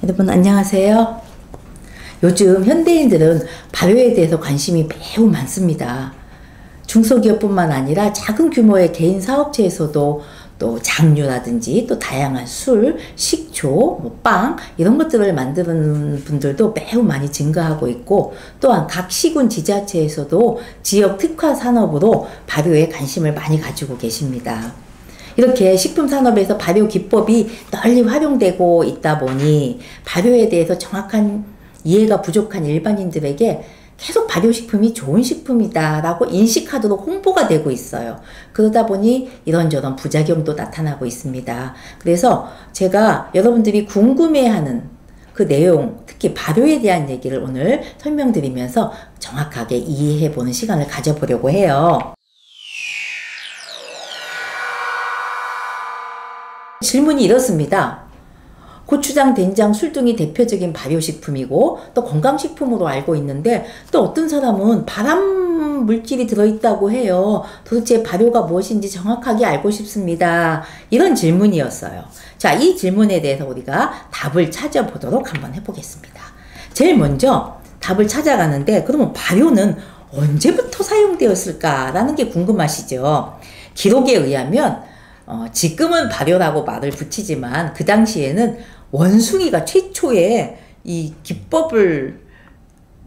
여러분 안녕하세요. 요즘 현대인들은 발효에 대해서 관심이 매우 많습니다. 중소기업뿐만 아니라 작은 규모의 개인 사업체에서도 또 장류라든지 또 다양한 술, 식초, 빵 이런 것들을 만드는 분들도 매우 많이 증가하고 있고, 또한 각 시군 지자체에서도 지역 특화 산업으로 발효에 관심을 많이 가지고 계십니다. 이렇게 식품산업에서 발효 기법이 널리 활용되고 있다 보니 발효에 대해서 정확한 이해가 부족한 일반인들에게 계속 발효식품이 좋은 식품이다 라고 인식하도록 홍보가 되고 있어요. 그러다 보니 이런저런 부작용도 나타나고 있습니다. 그래서 제가 여러분들이 궁금해하는 그 내용, 특히 발효에 대한 얘기를 오늘 설명드리면서 정확하게 이해해보는 시간을 가져보려고 해요. 질문이 이렇습니다. 고추장, 된장, 술 등이 대표적인 발효식품이고 또 건강식품으로 알고 있는데, 또 어떤 사람은 발암 물질이 들어있다고 해요. 도대체 발효가 무엇인지 정확하게 알고 싶습니다. 이런 질문이었어요. 자, 이 질문에 대해서 우리가 답을 찾아보도록 한번 해보겠습니다. 제일 먼저 답을 찾아가는데, 그러면 발효는 언제부터 사용되었을까라는 게 궁금하시죠? 기록에 의하면 지금은 발효라고 말을 붙이지만 그 당시에는 원숭이가 최초의 이 기법을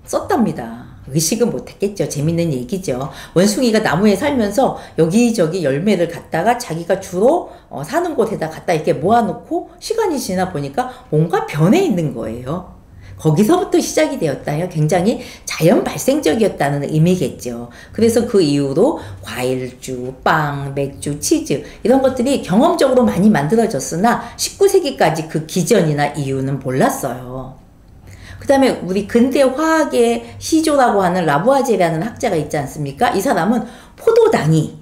썼답니다. 의식은 못했겠죠. 재밌는 얘기죠. 원숭이가 나무에 살면서 여기저기 열매를 갖다가 자기가 주로 사는 곳에다 갖다 이렇게 모아놓고 시간이 지나 보니까 뭔가 변해 있는 거예요. 거기서부터 시작이 되었다요. 굉장히 자연 발생적이었다는 의미겠죠. 그래서 그 이후로 과일주, 빵, 맥주, 치즈 이런 것들이 경험적으로 많이 만들어졌으나 19세기까지 그 기전이나 이유는 몰랐어요. 그 다음에 우리 근대 화학의 시조라고 하는 라부아제라는 학자가 있지 않습니까? 이 사람은 포도당이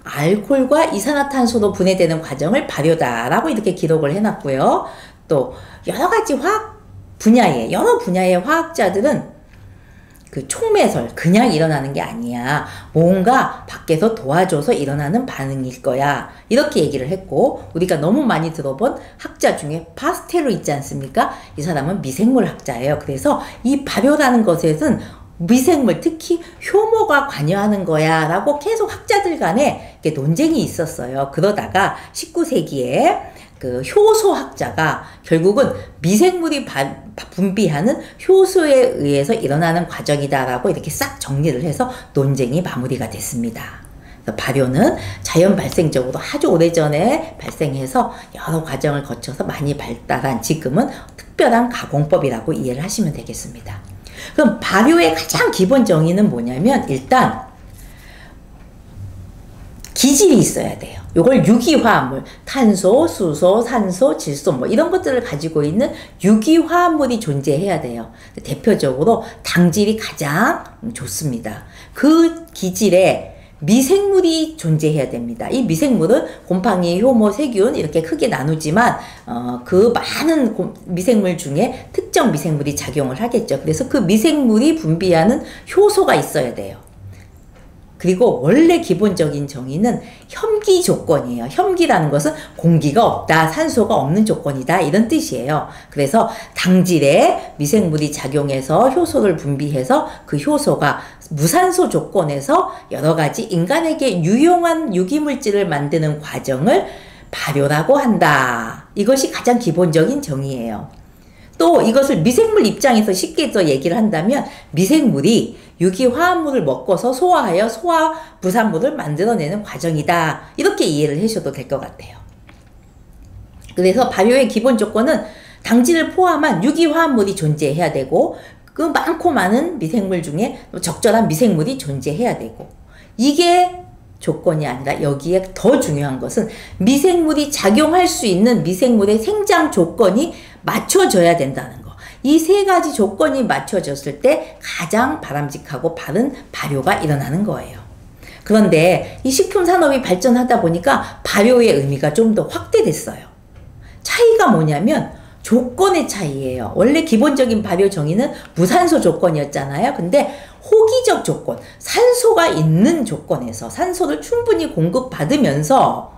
알코올과 이산화탄소로 분해되는 과정을 발효다라고 이렇게 기록을 해놨고요. 또 여러 가지 여러 분야의 화학자들은 그 촉매설, 그냥 일어나는 게 아니야. 뭔가 밖에서 도와줘서 일어나는 반응일 거야. 이렇게 얘기를 했고, 우리가 너무 많이 들어본 학자 중에 파스텔로 있지 않습니까? 이 사람은 미생물 학자예요. 그래서 이 발효라는 것에는 미생물, 특히 효모가 관여하는 거야 라고 계속 학자들 간에 논쟁이 있었어요. 그러다가 19세기에 그 효소학자가 결국은 미생물이 분비하는 효소에 의해서 일어나는 과정이다라고 이렇게 싹 정리를 해서 논쟁이 마무리가 됐습니다. 그래서 발효는 자연 발생적으로 아주 오래전에 발생해서 여러 과정을 거쳐서 많이 발달한 지금은 특별한 가공법이라고 이해를 하시면 되겠습니다. 그럼 발효의 가장 기본 정의는 뭐냐면, 일단 기질이 있어야 돼요. 요걸 유기화합물, 탄소, 수소, 산소, 질소 뭐 이런 것들을 가지고 있는 유기화합물이 존재해야 돼요. 대표적으로 당질이 가장 좋습니다. 그 기질에 미생물이 존재해야 됩니다. 이 미생물은 곰팡이, 효모, 세균 이렇게 크게 나누지만 그 많은 미생물 중에 특정 미생물이 작용을 하겠죠. 그래서 그 미생물이 분비하는 효소가 있어야 돼요. 그리고 원래 기본적인 정의는 혐기 조건이에요. 혐기라는 것은 공기가 없다, 산소가 없는 조건이다 이런 뜻이에요. 그래서 당질에 미생물이 작용해서 효소를 분비해서 그 효소가 무산소 조건에서 여러 가지 인간에게 유용한 유기물질을 만드는 과정을 발효라고 한다. 이것이 가장 기본적인 정의예요. 또 이것을 미생물 입장에서 쉽게 더 얘기를 한다면, 미생물이 유기화합물을 먹고서 소화하여 소화부산물을 만들어내는 과정이다. 이렇게 이해를 하셔도 될 것 같아요. 그래서 발효의 기본 조건은 당질을 포함한 유기화합물이 존재해야 되고, 그 많고 많은 미생물 중에 적절한 미생물이 존재해야 되고, 이게 조건이 아니라 여기에 더 중요한 것은 미생물이 작용할 수 있는 미생물의 생장 조건이 맞춰져야 된다는 거. 이 세 가지 조건이 맞춰졌을 때 가장 바람직하고 바른 발효가 일어나는 거예요. 그런데 이 식품 산업이 발전하다 보니까 발효의 의미가 좀 더 확대됐어요. 차이가 뭐냐면 조건의 차이예요. 원래 기본적인 발효 정의는 무산소 조건이었잖아요. 근데 호기적 조건, 산소가 있는 조건에서 산소를 충분히 공급받으면서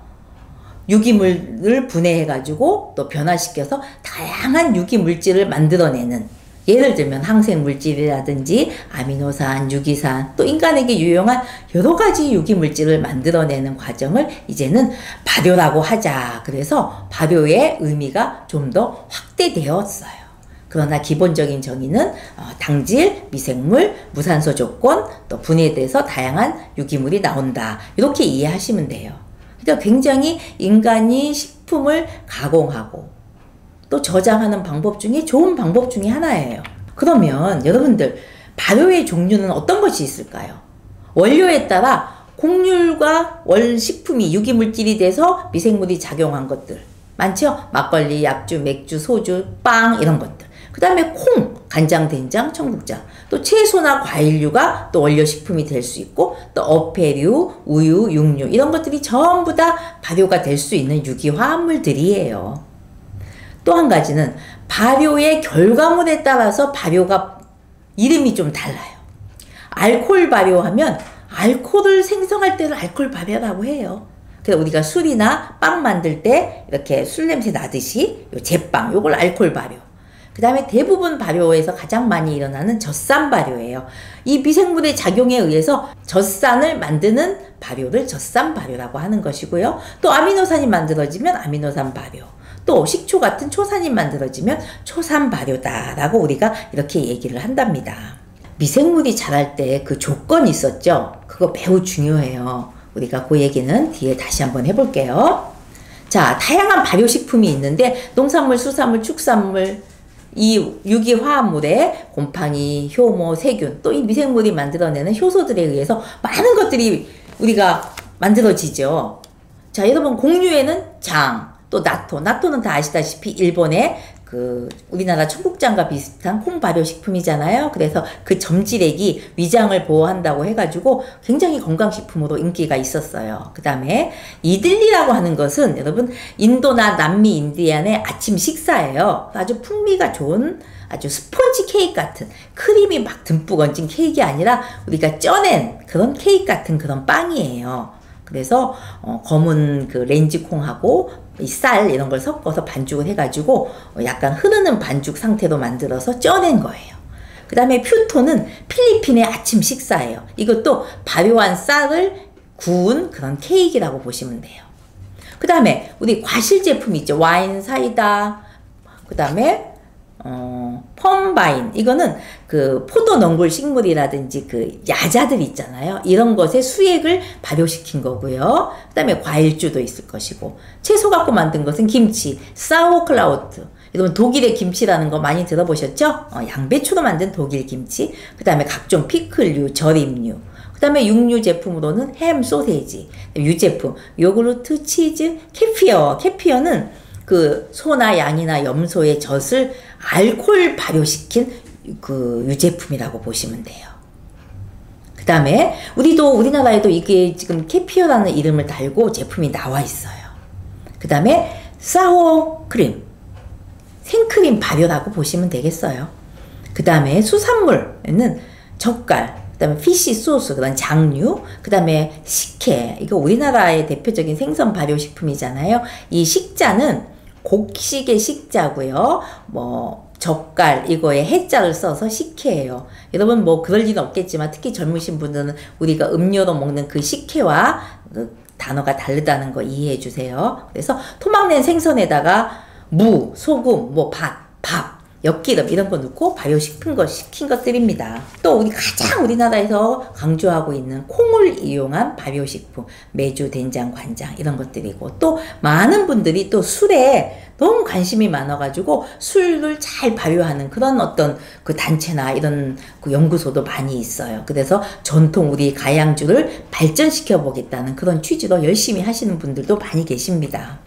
유기물을 분해해가지고 또 변화시켜서 다양한 유기물질을 만들어내는, 예를 들면 항생물질이라든지 아미노산, 유기산, 또 인간에게 유용한 여러 가지 유기물질을 만들어내는 과정을 이제는 발효라고 하자. 그래서 발효의 의미가 좀 더 확대되었어요. 그러나 기본적인 정의는 당질, 미생물, 무산소 조건, 또 분해돼서 다양한 유기물이 나온다. 이렇게 이해하시면 돼요. 그러니까 굉장히 인간이 식품을 가공하고 또 저장하는 방법 중에 좋은 방법 중에 하나예요. 그러면 여러분들, 발효의 종류는 어떤 것이 있을까요? 원료에 따라 곡률과 원식품이 유기물질이 돼서 미생물이 작용한 것들 많죠? 막걸리, 약주, 맥주, 소주, 빵 이런 것들. 그 다음에 콩, 간장, 된장, 청국장. 또 채소나 과일류가 또 원료식품이 될 수 있고, 또 어패류, 우유, 육류 이런 것들이 전부 다 발효가 될 수 있는 유기화합물들이에요. 또 한 가지는 발효의 결과물에 따라서 발효가 이름이 좀 달라요. 알코올 발효하면 알코올을 생성할 때를 알코올 발효라고 해요. 그래서 우리가 술이나 빵 만들 때 이렇게 술 냄새 나듯이 요 제빵, 요걸 알코올 발효. 그 다음에 대부분 발효에서 가장 많이 일어나는 젖산 발효예요. 이 미생물의 작용에 의해서 젖산을 만드는 발효를 젖산 발효라고 하는 것이고요. 또 아미노산이 만들어지면 아미노산 발효. 또 식초 같은 초산이 만들어지면 초산 발효다라고 우리가 이렇게 얘기를 한답니다. 미생물이 자랄 때 그 조건이 있었죠. 그거 매우 중요해요. 우리가 그 얘기는 뒤에 다시 한번 해볼게요. 자, 다양한 발효식품이 있는데 농산물, 수산물, 축산물, 이 유기화합물에 곰팡이, 효모, 세균, 또 이 미생물이 만들어내는 효소들에 의해서 많은 것들이 우리가 만들어지죠. 자, 여러분, 곡류에는 장, 또 나토는 다 아시다시피 일본의 그 우리나라 청국장과 비슷한 콩 발효식품이잖아요. 그래서 그 점지력이 위장을 보호한다고 해가지고 굉장히 건강식품으로 인기가 있었어요. 그 다음에 이들리라고 하는 것은 여러분 인도나 남미 인디안의 아침 식사예요. 아주 풍미가 좋은 아주 스펀지 케이크 같은, 크림이 막 듬뿍 얹은 케이크가 아니라 우리가 쪄낸 그런 케이크 같은 그런 빵이에요. 그래서 검은 그 렌즈콩하고 이 쌀 이런 걸 섞어서 반죽을 해가지고 약간 흐르는 반죽 상태로 만들어서 쪄낸 거예요. 그 다음에 퓨토는 필리핀의 아침 식사예요. 이것도 발효한 쌀을 구운 그런 케이크라고 보시면 돼요. 그 다음에 우리 과실 제품 있죠. 와인, 사이다, 그 다음에 펌바인, 이거는 그 포도 넝굴 식물이라든지 그 야자들 있잖아요. 이런 것의 수액을 발효시킨 거고요. 그 다음에 과일주도 있을 것이고, 채소 갖고 만든 것은 김치, 사워클라우트. 여러분 독일의 김치라는 거 많이 들어보셨죠? 양배추로 만든 독일 김치. 그 다음에 각종 피클류, 절임류. 그 다음에 육류 제품으로는 햄, 소세지, 유제품, 요구르트, 치즈, 캐피어. 캐피어는 그 소나 양이나 염소의 젖을 알코올 발효시킨 그 유제품이라고 보시면 돼요. 그 다음에 우리나라에도 이게 지금 캐피어라는 이름을 달고 제품이 나와 있어요. 그 다음에 사워크림, 생크림 발효라고 보시면 되겠어요. 그 다음에 수산물에는 젓갈, 그 다음에 피시 소스, 그 다음 장류, 그 다음에 식혜. 이거 우리나라의 대표적인 생선 발효식품이잖아요. 이 식자는 곡식의 식자고요. 뭐 젓갈 이거에 해자를 써서 식혜예요. 여러분 뭐 그럴 일은 없겠지만 특히 젊으신 분들은 우리가 음료로 먹는 그 식혜와 그 단어가 다르다는 거 이해해 주세요. 그래서 토막낸 생선에다가 무, 소금, 뭐 밥, 엿기름 이런 거 넣고 발효시킨 것들입니다. 또 가장 우리나라에서 강조하고 있는 콩을 이용한 발효식품, 메주, 된장, 간장 이런 것들이고, 또 많은 분들이 또 술에 너무 관심이 많아가지고 술을 잘 발효하는 그런 어떤 그 단체나 이런 그 연구소도 많이 있어요. 그래서 전통 우리 가양주를 발전시켜 보겠다는 그런 취지로 열심히 하시는 분들도 많이 계십니다.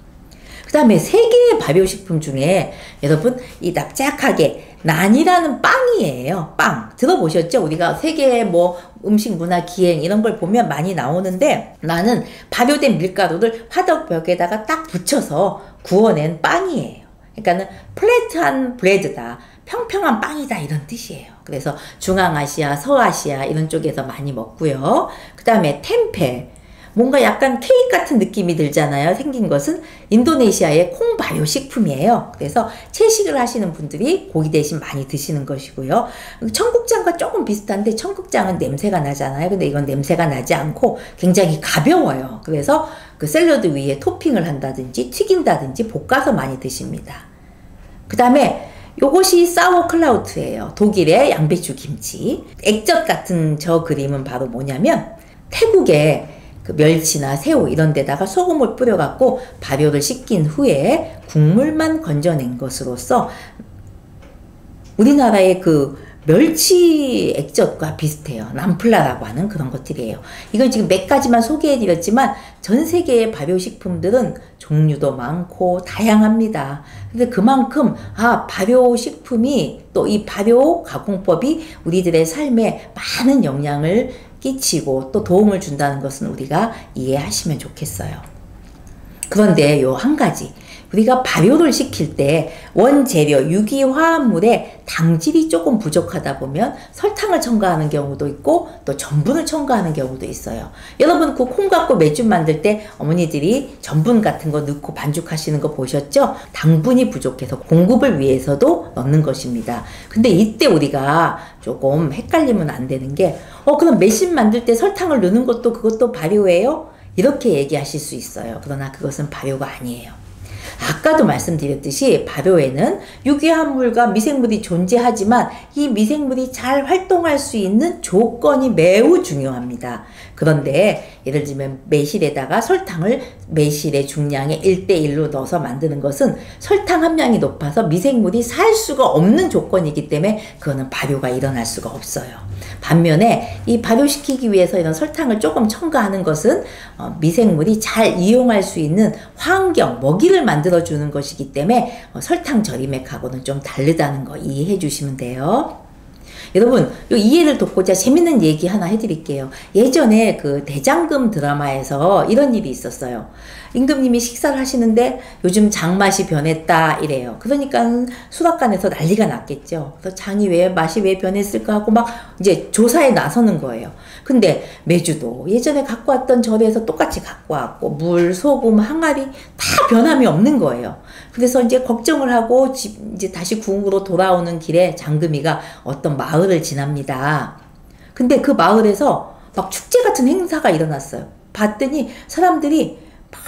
그 다음에 세계의 발효식품 중에 여러분 이 납작하게 난이라는 빵이에요. 빵 들어보셨죠? 우리가 세계의 뭐 음식 문화 기행 이런 걸 보면 많이 나오는데, 나는 발효된 밀가루를 화덕벽에다가 딱 붙여서 구워낸 빵이에요. 그러니까는 플랫한 브레드다, 평평한 빵이다 이런 뜻이에요. 그래서 중앙아시아, 서아시아 이런 쪽에서 많이 먹고요. 그 다음에 템페, 뭔가 약간 케이크 같은 느낌이 들잖아요. 생긴 것은 인도네시아의 콩 발효 식품이에요. 그래서 채식을 하시는 분들이 고기 대신 많이 드시는 것이고요. 청국장과 조금 비슷한데 청국장은 냄새가 나잖아요. 근데 이건 냄새가 나지 않고 굉장히 가벼워요. 그래서 그 샐러드 위에 토핑을 한다든지 튀긴다든지 볶아서 많이 드십니다. 그 다음에 요것이 사워클라우트예요. 독일의 양배추 김치. 액젓 같은 저 그림은 바로 뭐냐면 태국의 그 멸치나 새우 이런 데다가 소금을 뿌려갖고 발효를 시킨 후에 국물만 건져낸 것으로서 우리나라의 그 멸치 액젓과 비슷해요. 남플라라고 하는 그런 것들이에요. 이건 지금 몇 가지만 소개해드렸지만 전 세계의 발효식품들은 종류도 많고 다양합니다. 근데 그만큼 발효식품이 또 이 발효 가공법이 우리들의 삶에 많은 영향을 끼치고 또 도움을 준다는 것은 우리가 이해하시면 좋겠어요. 그런데 요 한 가지, 우리가 발효를 시킬 때 원재료 유기화합물에 당질이 조금 부족하다 보면 설탕을 첨가하는 경우도 있고 또 전분을 첨가하는 경우도 있어요. 여러분 그 콩 갖고 맥주 만들 때 어머니들이 전분 같은 거 넣고 반죽하시는 거 보셨죠? 당분이 부족해서 공급을 위해서도 넣는 것입니다. 근데 이때 우리가 조금 헷갈리면 안 되는 게 그럼 매실 만들 때 설탕을 넣는 것도 그것도 발효예요? 이렇게 얘기하실 수 있어요. 그러나 그것은 발효가 아니에요. 아까도 말씀드렸듯이 발효에는 유기화합물과 미생물이 존재하지만 이 미생물이 잘 활동할 수 있는 조건이 매우 중요합니다. 그런데 예를 들면 매실에다가 설탕을 매실의 중량의 1:1로 넣어서 만드는 것은 설탕 함량이 높아서 미생물이 살 수가 없는 조건이기 때문에 그거는 발효가 일어날 수가 없어요. 반면에 이 발효시키기 위해서 이런 설탕을 조금 첨가하는 것은 미생물이 잘 이용할 수 있는 환경, 먹이를 만들어주는 것이기 때문에 설탕 절임액하고는 좀 다르다는 거 이해해 주시면 돼요. 여러분, 이 이해를 돕고자 재밌는 얘기 하나 해드릴게요. 예전에 그 대장금 드라마에서 이런 일이 있었어요. 임금님이 식사를 하시는데 요즘 장맛이 변했다 이래요. 그러니까 수락관에서 난리가 났겠죠. 그래서 장이 맛이 왜 변했을까 하고 막 이제 조사에 나서는 거예요. 근데 메주도 예전에 갖고 왔던 절에서 똑같이 갖고 왔고 물, 소금, 항아리 다 변함이 없는 거예요. 그래서 이제 걱정을 하고 이제 다시 궁으로 돌아오는 길에 장금이가 어떤 마을을 지납니다. 근데 그 마을에서 막 축제 같은 행사가 일어났어요. 봤더니 사람들이 막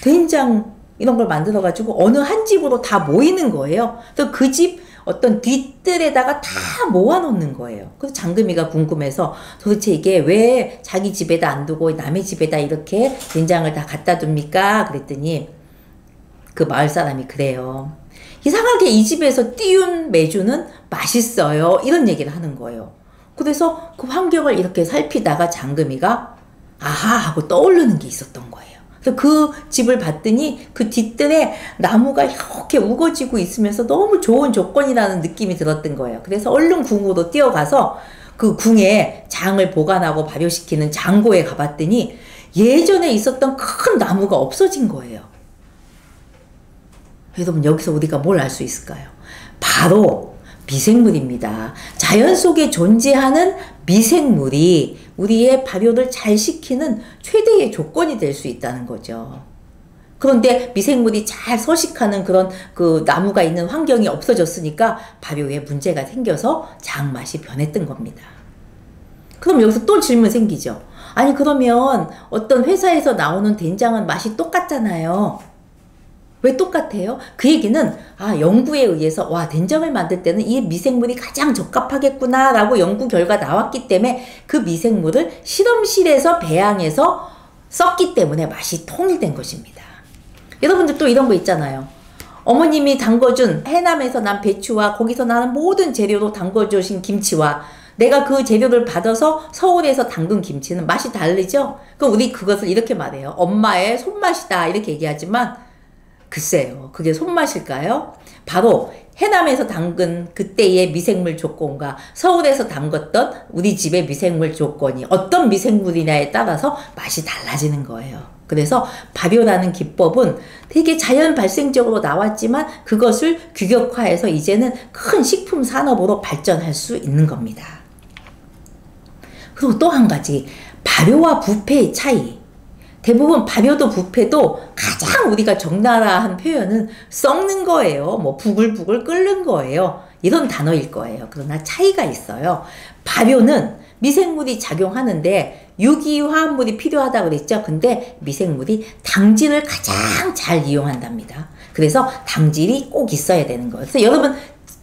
된장 이런 걸 만들어가지고 어느 한 집으로 다 모이는 거예요. 그래서 그 집 어떤 뒤뜰에다가 다 모아놓는 거예요. 그래서 장금이가 궁금해서 도대체 이게 왜 자기 집에다 안 두고 남의 집에다 이렇게 된장을 다 갖다 둡니까? 그랬더니 그 마을 사람이 그래요. 이상하게 이 집에서 띄운 메주는 맛있어요. 이런 얘기를 하는 거예요. 그래서 그 환경을 이렇게 살피다가 장금이가 아하 하고 떠오르는 게 있었던 거예요. 그래서 그 집을 봤더니 그 뒤뜰에 나무가 이렇게 우거지고 있으면서 너무 좋은 조건이라는 느낌이 들었던 거예요. 그래서 얼른 궁으로 뛰어가서 그 궁에 장을 보관하고 발효시키는 장고에 가봤더니 예전에 있었던 큰 나무가 없어진 거예요. 여러분 여기서 우리가 뭘 알 수 있을까요? 바로 미생물입니다. 자연 속에 존재하는 미생물이 우리의 발효를 잘 시키는 최대의 조건이 될 수 있다는 거죠. 그런데 미생물이 잘 서식하는 그런 그 나무가 있는 환경이 없어졌으니까 발효에 문제가 생겨서 장맛이 변했던 겁니다. 그럼 여기서 또 질문 생기죠. 아니 그러면 어떤 회사에서 나오는 된장은 맛이 똑같잖아요. 왜 똑같아요? 그 얘기는 연구에 의해서 된장을 만들 때는 이 미생물이 가장 적합하겠구나 라고 연구 결과 나왔기 때문에 그 미생물을 실험실에서 배양해서 썼기 때문에 맛이 통일된 것입니다. 여러분들 또 이런 거 있잖아요. 어머님이 담궈준 해남에서 난 배추와 거기서 나는 모든 재료로 담궈주신 김치와 내가 그 재료를 받아서 서울에서 담근 김치는 맛이 다르죠? 그럼 우리 그것을 이렇게 말해요. 엄마의 손맛이다 이렇게 얘기하지만 글쎄요. 그게 손맛일까요? 바로 해남에서 담근 그때의 미생물 조건과 서울에서 담궜던 우리 집의 미생물 조건이 어떤 미생물이냐에 따라서 맛이 달라지는 거예요. 그래서 발효라는 기법은 되게 자연 발생적으로 나왔지만 그것을 규격화해서 이제는 큰 식품 산업으로 발전할 수 있는 겁니다. 그리고 또 한 가지, 발효와 부패의 차이. 대부분 발효도 부패도 가장 우리가 적나라한 표현은 썩는 거예요. 뭐 부글부글 끓는 거예요. 이런 단어일 거예요. 그러나 차이가 있어요. 발효는 미생물이 작용하는데 유기화합물이 필요하다고 그랬죠. 근데 미생물이 당질을 가장 잘 이용한답니다. 그래서 당질이 꼭 있어야 되는 거예요. 그래서 여러분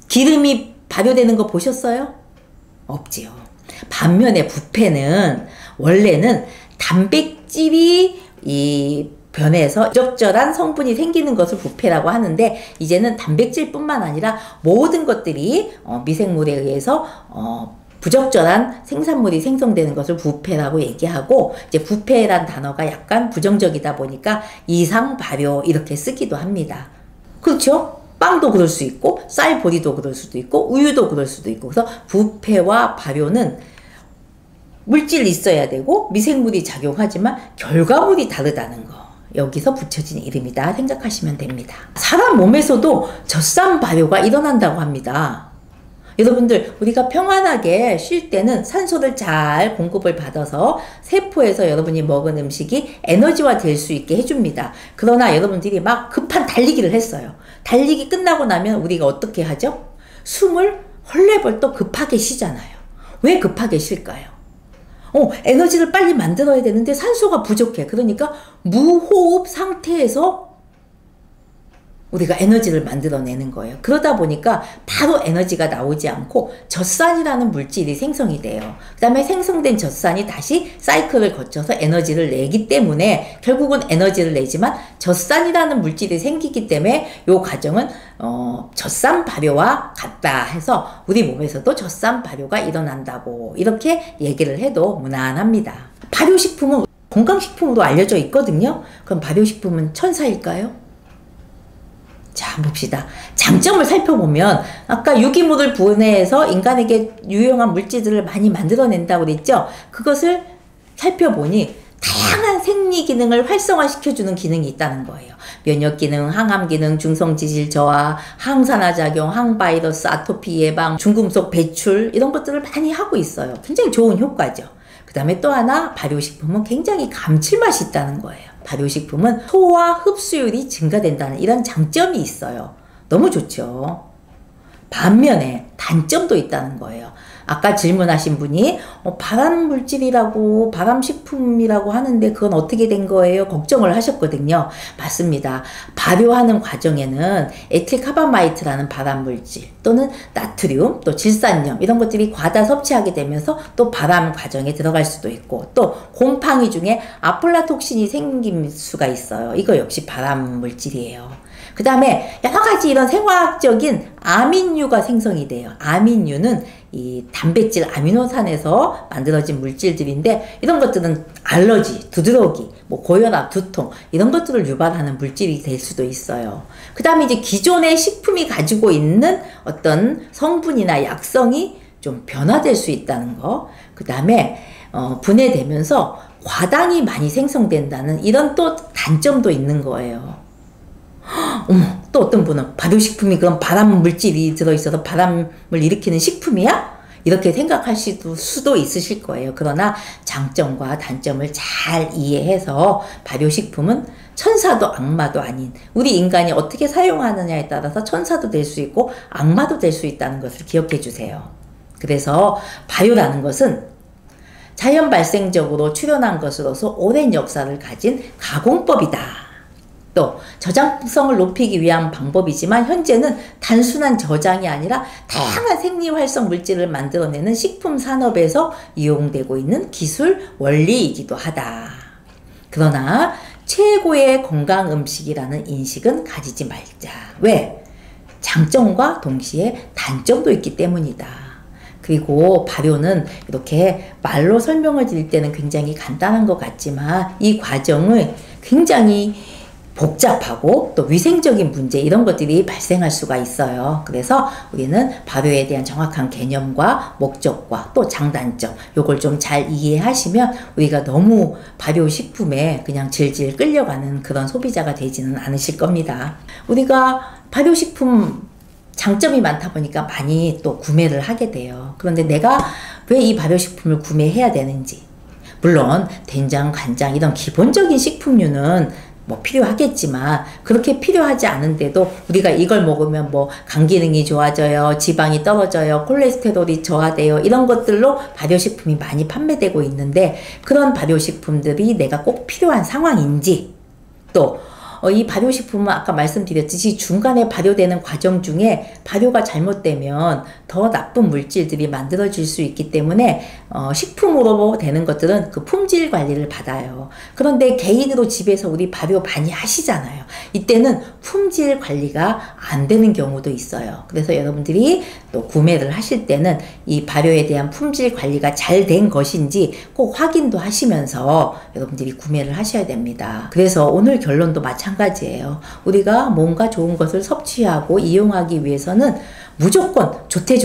기름이 발효되는 거 보셨어요? 없지요. 반면에 부패는 원래는 단백질이 이 변해서 부적절한 성분이 생기는 것을 부패라고 하는데, 이제는 단백질뿐만 아니라 모든 것들이 미생물에 의해서 부적절한 생산물이 생성되는 것을 부패라고 얘기하고, 이제 부패란 단어가 약간 부정적이다 보니까 이상 발효 이렇게 쓰기도 합니다. 그렇죠? 빵도 그럴 수 있고 쌀보리도 그럴 수도 있고 우유도 그럴 수도 있고. 그래서 부패와 발효는 물질이 있어야 되고 미생물이 작용하지만 결과물이 다르다는 거, 여기서 붙여진 이름이다 생각하시면 됩니다. 사람 몸에서도 젖산 발효가 일어난다고 합니다. 여러분들, 우리가 평안하게 쉴 때는 산소를 잘 공급을 받아서 세포에서 여러분이 먹은 음식이 에너지화 될 수 있게 해줍니다. 그러나 여러분들이 막 급한 달리기를 했어요. 달리기 끝나고 나면 우리가 어떻게 하죠? 숨을 헐레벌떡 급하게 쉬잖아요. 왜 급하게 쉴까요? 에너지를 빨리 만들어야 되는데 산소가 부족해. 그러니까 무호흡 상태에서 우리가 에너지를 만들어내는 거예요. 그러다 보니까 바로 에너지가 나오지 않고 젖산이라는 물질이 생성이 돼요. 그 다음에 생성된 젖산이 다시 사이클을 거쳐서 에너지를 내기 때문에 결국은 에너지를 내지만 젖산이라는 물질이 생기기 때문에 이 과정은 젖산 발효와 같다 해서 우리 몸에서도 젖산 발효가 일어난다고 이렇게 얘기를 해도 무난합니다. 발효식품은 건강식품으로 알려져 있거든요. 그럼 발효식품은 천사일까요? 자, 봅시다. 장점을 살펴보면 아까 유기물을 분해해서 인간에게 유용한 물질들을 많이 만들어낸다고 그랬죠. 그것을 살펴보니 다양한 생리 기능을 활성화시켜주는 기능이 있다는 거예요. 면역 기능, 항암 기능, 중성 지질 저하, 항산화 작용, 항바이러스, 아토피 예방, 중금속 배출 이런 것들을 많이 하고 있어요. 굉장히 좋은 효과죠. 그 다음에 또 하나, 발효식품은 굉장히 감칠맛이 있다는 거예요. 발효식품은 소화 흡수율이 증가된다는 이런 장점이 있어요. 너무 좋죠. 반면에 단점도 있다는 거예요. 아까 질문하신 분이 발암물질이라고 발암식품이라고 하는데 그건 어떻게 된 거예요? 걱정을 하셨거든요. 맞습니다. 발효하는 과정에는 에틸카바마이트라는 발암물질 또는 나트륨 또 질산염 이런 것들이 과다 섭취하게 되면서 또 발암 과정에 들어갈 수도 있고, 또 곰팡이 중에 아플라톡신이 생길 수가 있어요. 이거 역시 발암물질이에요. 그 다음에 여러 가지 이런 생화학적인 아민유가 생성이 돼요. 아민유는 이 단백질 아미노산에서 만들어진 물질들인데 이런 것들은 알러지, 두드러기, 뭐 고혈압, 두통 이런 것들을 유발하는 물질이 될 수도 있어요. 그 다음에 이제 기존의 식품이 가지고 있는 어떤 성분이나 약성이 좀 변화될 수 있다는 거. 그 다음에 분해되면서 과당이 많이 생성된다는 이런 또 단점도 있는 거예요. 또 어떤 분은 발효식품이 그럼 발암물질이 들어있어서 발암을 일으키는 식품이야? 이렇게 생각하실 수도 있으실 거예요. 그러나 장점과 단점을 잘 이해해서 발효식품은 천사도 악마도 아닌 우리 인간이 어떻게 사용하느냐에 따라서 천사도 될 수 있고 악마도 될 수 있다는 것을 기억해 주세요. 그래서 발효라는 것은 자연 발생적으로 출현한 것으로서 오랜 역사를 가진 가공법이다. 또 저장성을 높이기 위한 방법이지만 현재는 단순한 저장이 아니라 다양한 생리활성 물질을 만들어내는 식품 산업에서 이용되고 있는 기술 원리이기도 하다. 그러나 최고의 건강 음식이라는 인식은 가지지 말자. 왜? 장점과 동시에 단점도 있기 때문이다. 그리고 발효는 이렇게 말로 설명을 드릴 때는 굉장히 간단한 것 같지만 이 과정을 굉장히 복잡하고 또 위생적인 문제 이런 것들이 발생할 수가 있어요. 그래서 우리는 발효에 대한 정확한 개념과 목적과 또 장단점 요걸 좀 잘 이해하시면 우리가 너무 발효식품에 그냥 질질 끌려가는 그런 소비자가 되지는 않으실 겁니다. 우리가 발효식품 장점이 많다 보니까 많이 또 구매를 하게 돼요. 그런데 내가 왜 이 발효식품을 구매해야 되는지, 물론 된장, 간장 이런 기본적인 식품류는 뭐 필요하겠지만 그렇게 필요하지 않은데도 우리가 이걸 먹으면 뭐 간 기능이 좋아져요, 지방이 떨어져요, 콜레스테롤이 저하돼요, 이런 것들로 발효식품이 많이 판매되고 있는데 그런 발효식품들이 내가 꼭 필요한 상황인지, 또 이 발효식품은 아까 말씀드렸듯이 중간에 발효되는 과정 중에 발효가 잘못되면 더 나쁜 물질들이 만들어질 수 있기 때문에 식품으로 되는 것들은 그 품질 관리를 받아요. 그런데 개인으로 집에서 우리 발효 많이 하시잖아요. 이때는 품질 관리가 안 되는 경우도 있어요. 그래서 여러분들이 또 구매를 하실 때는 이 발효에 대한 품질 관리가 잘 된 것인지 꼭 확인도 하시면서 여러분들이 구매를 하셔야 됩니다. 그래서 오늘 결론도 마찬가지예요. 우리가 뭔가 좋은 것을 섭취하고 이용하기 위해서는 무조건 좋대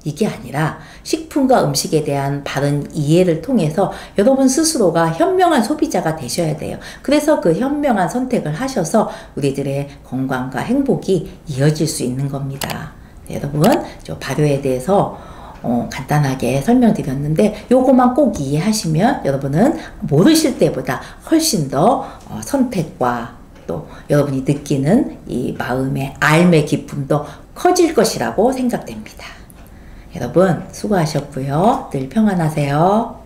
이게 아니라 식품과 음식에 대한 바른 이해를 통해서 여러분 스스로가 현명한 소비자가 되셔야 돼요. 그래서 그 현명한 선택을 하셔서 우리들의 건강과 행복이 이어질 수 있는 겁니다. 여러분, 저 발효에 대해서 간단하게 설명드렸는데 요거만 꼭 이해하시면 여러분은 모르실 때보다 훨씬 더 선택과 또 여러분이 느끼는 이 마음의 알매 기쁨도 커질 것이라고 생각됩니다. 여러분 수고하셨고요. 늘 평안하세요.